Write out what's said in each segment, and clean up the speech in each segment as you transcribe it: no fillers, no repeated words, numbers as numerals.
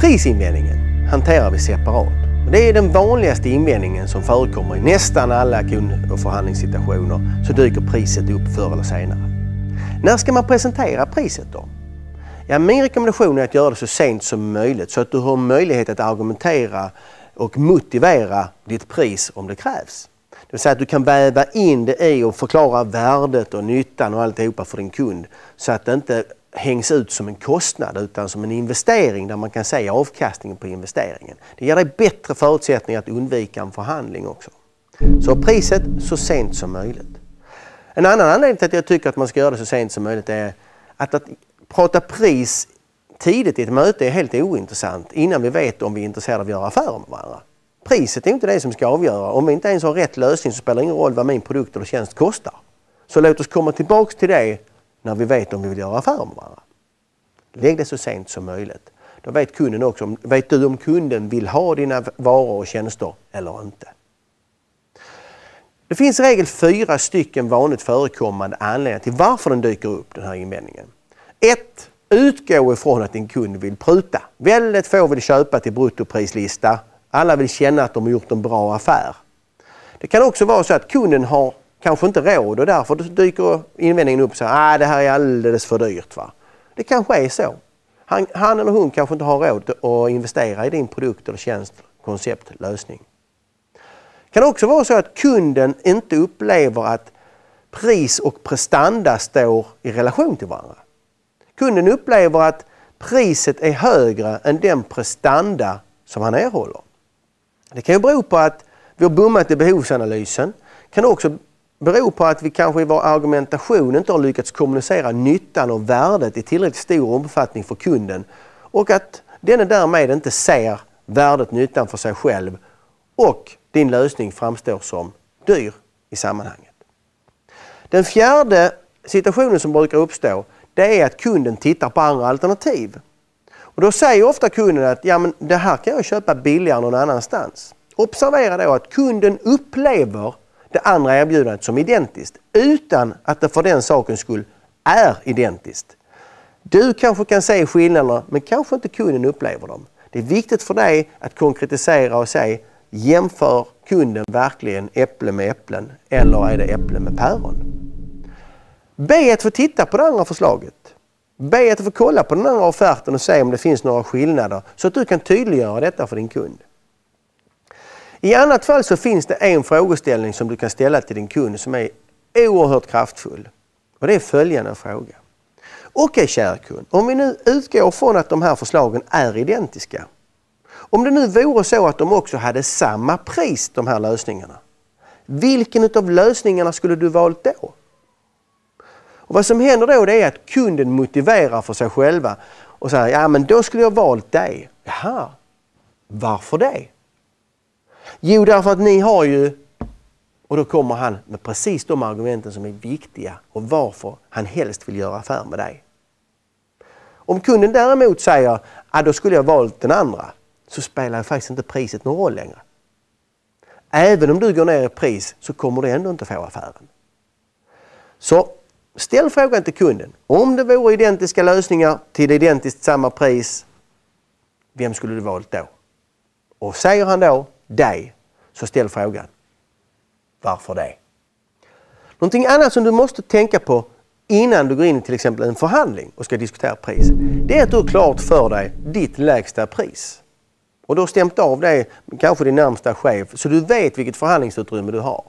Prisinvändningen hanterar vi separat. Det är den vanligaste invändningen som förekommer i nästan alla kund- och förhandlingssituationer, så dyker priset upp förr eller senare. När ska man presentera priset då? Ja, min rekommendation är att göra det så sent som möjligt så att du har möjlighet att argumentera och motivera ditt pris om det krävs. Det vill säga att du kan väva in det i och förklara värdet och nyttan och alltihopa för din kund så att det inte hängs ut som en kostnad utan som en investering där man kan se avkastningen på investeringen. Det ger dig bättre förutsättningar att undvika en förhandling också. Så priset så sent som möjligt. En annan anledning till att jag tycker att man ska göra det så sent som möjligt är att prata pris tidigt i ett möte är helt ointressant innan vi vet om vi är intresserade av att göra affärer med varandra. Priset är inte det som ska avgöra. Om vi inte ens har rätt lösning så spelar det ingen roll vad min produkt eller tjänst kostar. Så låt oss komma tillbaka till det när vi vet om vi vill göra affärer med varandra. Lägg det så sent som möjligt. Då vet kunden också, vet du om kunden vill ha dina varor och tjänster eller inte. Det finns i regel 4 stycken vanligt förekommande anledningar till varför den dyker upp, den här invändningen. 1. Utgå ifrån att din kund vill pruta. Väldigt få vill köpa till bruttoprislista. Alla vill känna att de har gjort en bra affär. Det kan också vara så att kunden har kanske inte råd och därför dyker invändningen upp så här, det här är alldeles för dyrt va. Det kanske är så. Han eller hon kanske inte har råd att investera i din produkt eller tjänst, koncept, lösning. Det kan också vara så att kunden inte upplever att pris och prestanda står i relation till varandra. Kunden upplever att priset är högre än den prestanda som han erhåller. Det kan ju bero på att vi har bommat i behovsanalysen. Det kan också bero på att vi kanske i vår argumentation inte har lyckats kommunicera nyttan och värdet i tillräckligt stor omfattning för kunden och att denne därmed inte ser värdet, nyttan för sig själv och din lösning framstår som dyr i sammanhanget. Den fjärde situationen som brukar uppstå det är att kunden tittar på andra alternativ. Och då säger ofta kunden att ja, men det här kan jag köpa billigare någon annanstans. Observera då att kunden upplever det andra erbjudandet som identiskt utan att det för den sakens skull är identiskt. Du kanske kan se skillnaderna men kanske inte kunden upplever dem. Det är viktigt för dig att konkretisera och säga jämför kunden verkligen äpple med äpplen eller är det äpple med päron? Be att få titta på det andra förslaget. Be att få kolla på den andra offerten och se om det finns några skillnader så att du kan tydliggöra detta för din kund. I annat fall så finns det en frågeställning som du kan ställa till din kund som är oerhört kraftfull. Och det är följande fråga. Okej, kära kund, om vi nu utgår från att de här förslagen är identiska. Om det nu vore så att de också hade samma pris, de här lösningarna. Vilken av lösningarna skulle du valt då? Och vad som händer då det är att kunden motiverar för sig själva och säger ja men då skulle jag valt dig. Jaha, varför det? Jo, därför att ni har ju... Och då kommer han med precis de argumenten som är viktiga och varför han helst vill göra affär med dig. Om kunden däremot säger att då skulle jag valt den andra så spelar faktiskt inte priset någon roll längre. Även om du går ner i pris så kommer du ändå inte få affären. Så ställ frågan till kunden. Om det vore identiska lösningar till identiskt samma pris, vem skulle du valt då? Och säger han då dig, så ställ frågan. Varför det? Någonting annat som du måste tänka på innan du går in i till exempel en förhandling och ska diskutera pris, det är att du har klart för dig ditt lägsta pris. Och du har stämt av det kanske din närmsta chef så du vet vilket förhandlingsutrymme du har.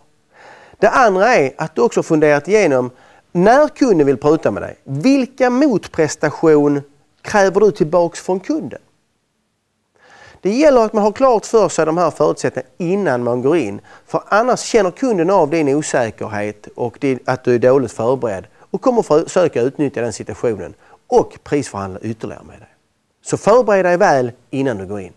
Det andra är att du också funderat igenom när kunden vill pruta med dig. Vilka motprestation kräver du tillbaks från kunden? Det gäller att man har klart för sig de här förutsättningarna innan man går in. För annars känner kunden av din osäkerhet och att du är dåligt förberedd och kommer försöka utnyttja den situationen och prisförhandla ytterligare med dig. Så förbered dig väl innan du går in.